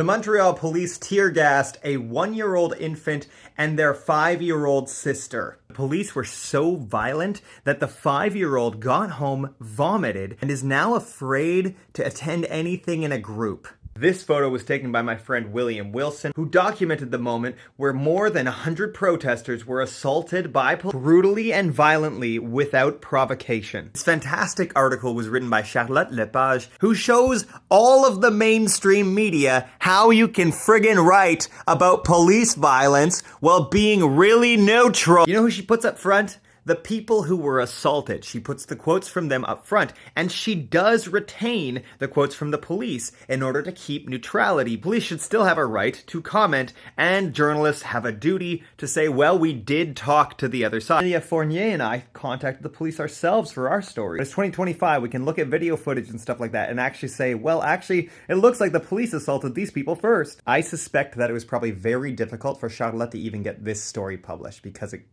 The Montreal police tear-gassed a 1-year-old infant and their 5-year-old sister. The police were so violent that the 5-year-old got home, vomited, and is now afraid to attend anything in a group. This photo was taken by my friend William Wilson, who documented the moment where more than 100 protesters were assaulted by police brutally and violently without provocation. This fantastic article was written by Charlotte Lepage, who shows all of the mainstream media how you can friggin' write about police violence while being really neutral. You know who she puts up front? The people who were assaulted. She puts the quotes from them up front, and she does retain the quotes from the police in order to keep neutrality. Police should still have a right to comment, and journalists have a duty to say, well, we did talk to the other side. Lydia Fournier and I contacted the police ourselves for our story. It's 2025, we can look at video footage and stuff like that and actually say, well, actually, it looks like the police assaulted these people first. I suspect that it was probably very difficult for Charlotte to even get this story published because it,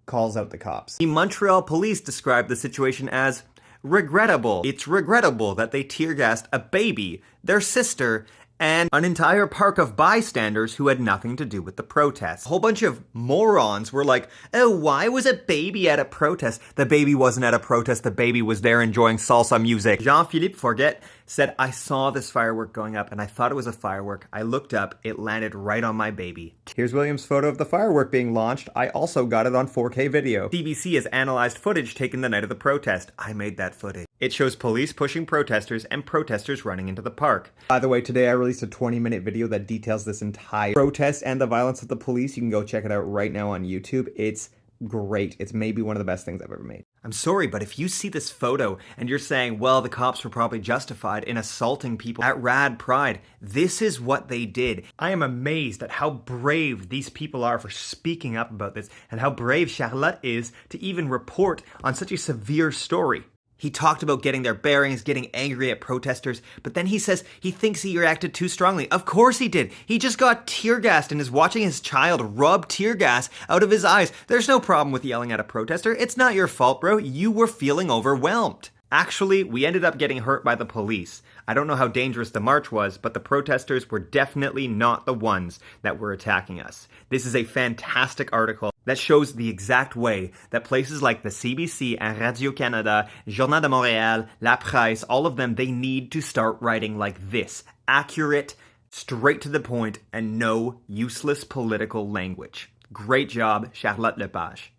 calls out the cops. The Montreal police described the situation as regrettable. It's regrettable that they tear-gassed a baby, their sister, and an entire park of bystanders who had nothing to do with the protest. A whole bunch of morons were like, oh, why was a baby at a protest? The baby wasn't at a protest, the baby was there enjoying salsa music. Jean-Philippe Forget said, I saw this firework going up and I thought it was a firework. I looked up, it landed right on my baby. Here's William's photo of the firework being launched. I also got it on 4K video. CBC has analyzed footage taken the night of the protest. I made that footage. It shows police pushing protesters and protesters running into the park. By the way, today I released a 20-minute video that details this entire protest and the violence of the police. You can go check it out right now on YouTube. It's great. It's maybe one of the best things I've ever made. I'm sorry, but if you see this photo and you're saying, well, the cops were probably justified in assaulting people at Rad Pride, this is what they did. I am amazed at how brave these people are for speaking up about this and how brave Charlotte is to even report on such a severe story. He talked about getting their bearings, getting angry at protesters, but then he says he thinks he reacted too strongly. Of course he did. He just got tear-gassed and is watching his child rub tear gas out of his eyes. There's no problem with yelling at a protester. It's not your fault, bro. You were feeling overwhelmed. Actually, we ended up getting hurt by the police. I don't know how dangerous the march was, but the protesters were definitely not the ones that were attacking us. This is a fantastic article that shows the exact way that places like the CBC and Radio-Canada, Journal de Montréal, La Presse, all of them, they need to start writing like this. Accurate, straight to the point, and no useless political language. Great job, Charlotte Lepage.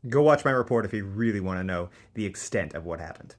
Go watch my report if you really want to know the extent of what happened.